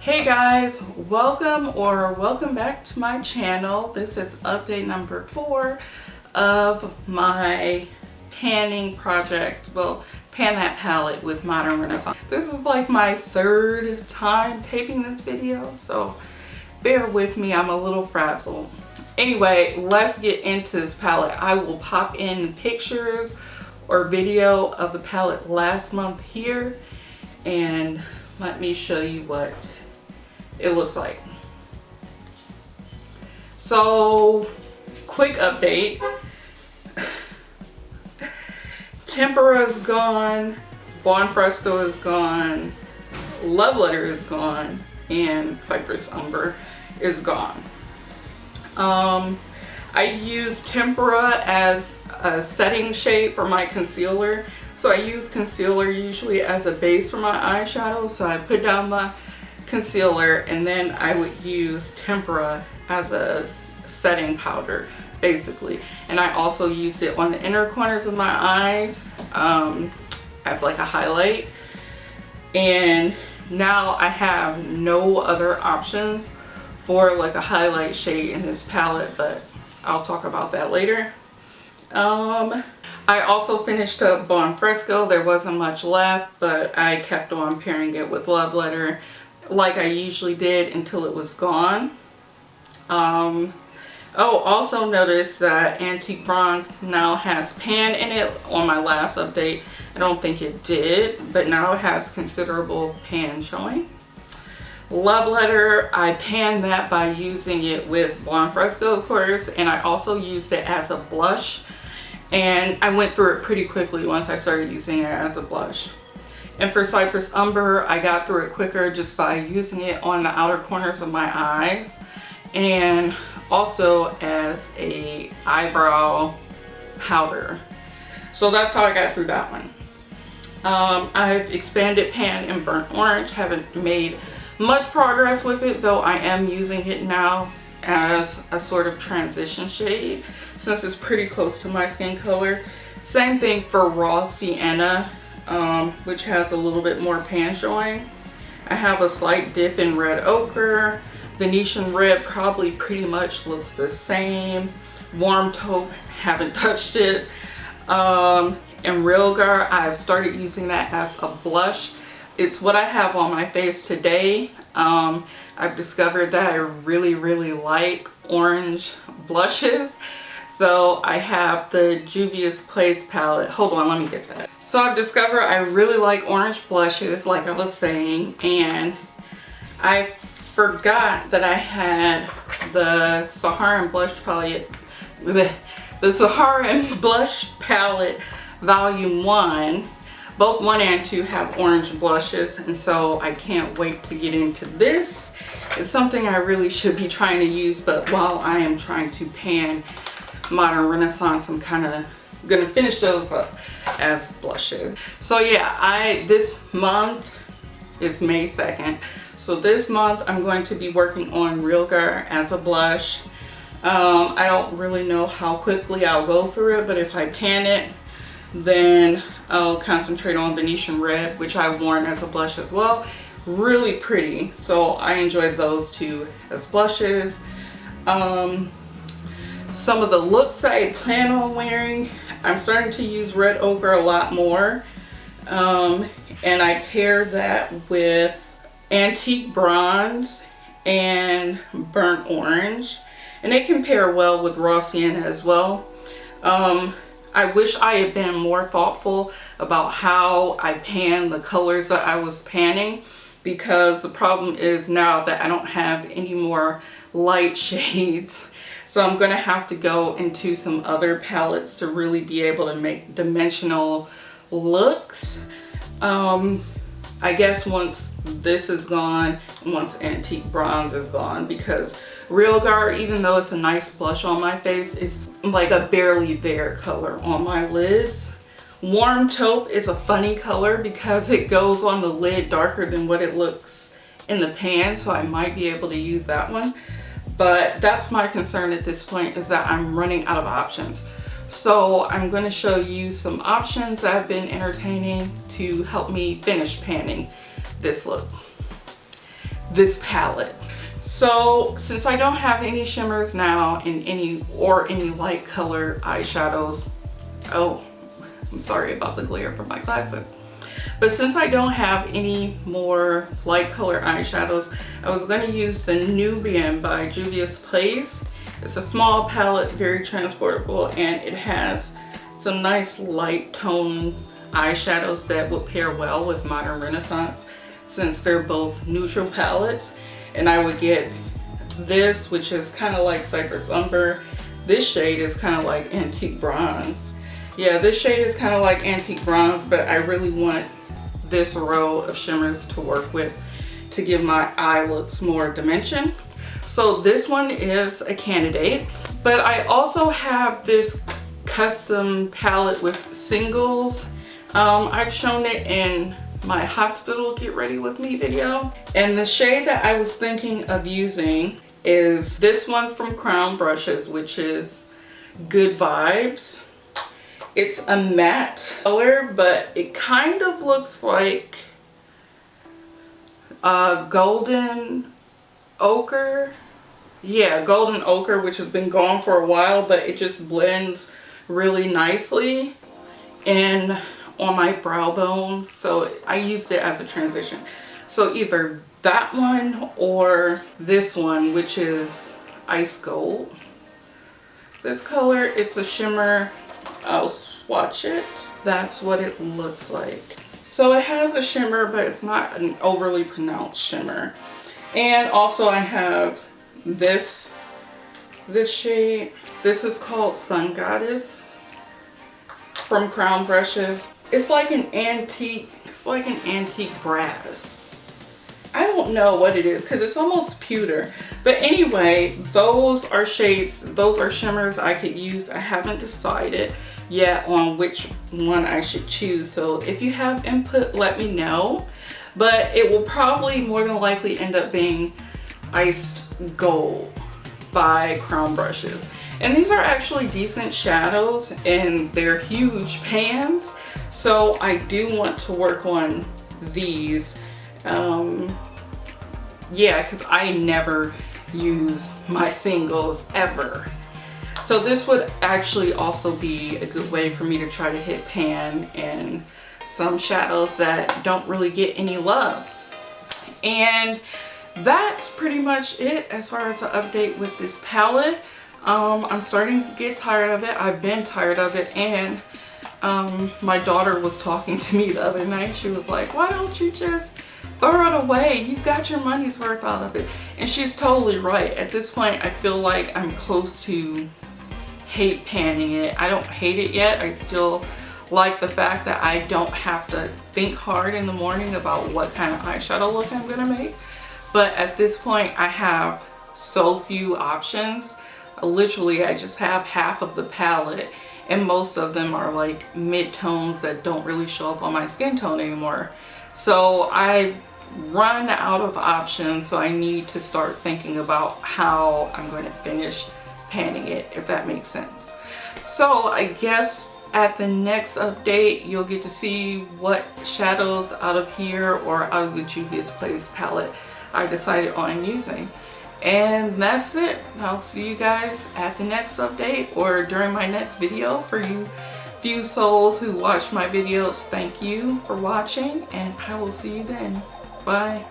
Hey guys, welcome back to my channel. This is update number 4 of my panning project. Well, pan that palette with Modern Renaissance. This is like my 3rd time taping this video, so bear with me, I'm a little frazzled. Anyway, let's get into this palette. I will pop in pictures or video of the palette last month here, and let me show you what it looks like. So, quick update. Tempera is gone, Bon Fresco is gone, Love Letter is gone, and Cypress Umber is gone. I use Tempera as a setting shade for my concealer. So I use concealer usually as a base for my eyeshadow. So I put down the concealer and then I would use Tempera as a setting powder basically. And I also used it on the inner corners of my eyes as like a highlight. And now I have no other options for like a highlight shade in this palette, but I'll talk about that later. I also finished up Bon Fresco. There wasn't much left, but I kept on pairing it with Love Letter like I usually did until it was gone. Oh, also notice that Antique Bronze now has pan in it. On my last update, I don't think it did, but now it has considerable pan showing. Love Letter, I panned that by using it with Bon Fresco, of course, and I also used it as a blush. And I went through it pretty quickly once I started using it as a blush. And for Cypress Umber, I got through it quicker just by using it on the outer corners of my eyes and also as a eyebrow powder. So that's how I got through that one. I've expanded pan in Burnt Orange, haven't made much progress with it, though I am using it now as a sort of transition shade since it's pretty close to my skin color. Same thing for Raw Sienna, which has a little bit more pan showing. I have a slight dip in Red Ochre. Venetian Red probably pretty much looks the same. Warm Taupe, haven't touched it. And Realgar, I've started using that as a blush. It's what I have on my face today. I've discovered that I really like orange blushes. So I have the Juvia's Place palette. Hold on, let me get that. So I've discovered I really like orange blushes, like I was saying. And I forgot that I had the Saharan Blush Palette, the Saharan Blush Palette Volume 1. Both 1 and 2 have orange blushes, and so I can't wait to get into this. It's something I really should be trying to use, but while I am trying to pan Modern Renaissance, I'm kind of going to finish those up as blushes. So yeah, this month is May 2nd. So this month I'm going to be working on Realgar as a blush. I don't really know how quickly I'll go through it, but if I pan it, then I'll concentrate on Venetian Red, which I've worn as a blush as well. Really pretty, so I enjoyed those two as blushes. Some of the looks I plan on wearing, I'm starting to use Red Ochre a lot more, and I pair that with Antique Bronze and Burnt Orange, and they can pair well with Raw Sienna as well. I wish I had been more thoughtful about how I pan the colors that I was panning, because the problem is now that I don't have any more light shades. So I'm going to have to go into some other palettes to really be able to make dimensional looks. I guess once this is gone, once Antique Bronze is gone, because Realgar, even though it's a nice blush on my face, it's like a barely there color on my lids. Warm Taupe is a funny color because it goes on the lid darker than what it looks in the pan, so I might be able to use that one. But that's my concern at this point, is that I'm running out of options. So I'm going to show you some options that I've been entertaining to help me finish panning this look. this palette. So since I don't have any shimmers now in any light color eyeshadows, oh, I'm sorry about the glare from my glasses. But since I don't have any more light color eyeshadows, I was going to use the Nubian by Juvia's Place. It's a small palette, very transportable, and it has some nice light tone eyeshadows that would pair well with Modern Renaissance since they're both neutral palettes. And I would get this, which is kind of like Cypress Umber. This shade is kind of like Antique Bronze. Yeah, this shade is kind of like Antique Bronze, but I really want this row of shimmers to work with to give my eye looks more dimension. So this one is a candidate, but I also have this custom palette with singles. I've shown it in my hospital get ready with me video, and the shade that I was thinking of using is this one from Crown Brushes, which is Good Vibes. It's a matte color, but it kind of looks like golden ochre. Yeah, golden ochre, which has been gone for a while, but it just blends really nicely and on my brow bone. So I used it as a transition. So either that one or this one, which is Ice Gold. This color, it's a shimmer. I'll swatch it. That's what it looks like. So it has a shimmer, but it's not an overly pronounced shimmer. And also I have this shade. This is called Sun Goddess from Crown Brushes. It's like an antique brass. I don't know what it is because it's almost pewter. But anyway, those are shades, those are shimmers I could use. I haven't decided yet on which one I should choose. So if you have input, let me know. But it will probably more than likely end up being Iced Gold by Crown Brushes. And these are actually decent shadows and they're huge pans. So I do want to work on these. Yeah, because I never use my singles ever. So this would actually also be a good way for me to try to hit pan and some shadows that don't really get any love. And that's pretty much it as far as the update with this palette. I'm starting to get tired of it. I've been tired of it, and my daughter was talking to me the other night. She was like, why don't you just throw it away? You got your money's worth out of it. And she's totally right. At this point, I feel like I'm close to hate panning it. I don't hate it yet. I still like the fact that I don't have to think hard in the morning about what kind of eyeshadow look I'm gonna make. But at this point, I have so few options. Literally, I just have half of the palette, and most of them are like mid-tones that don't really show up on my skin tone anymore. So I run out of options, so I need to start thinking about how I'm going to finish panning it, if that makes sense. So I guess at the next update, you'll get to see what shadows out of here or out of the Juvia's Place palette I decided on using. And that's it. I'll see you guys at the next update or during my next video. For you few souls who watch my videos, thank you for watching, and I will see you then. Bye.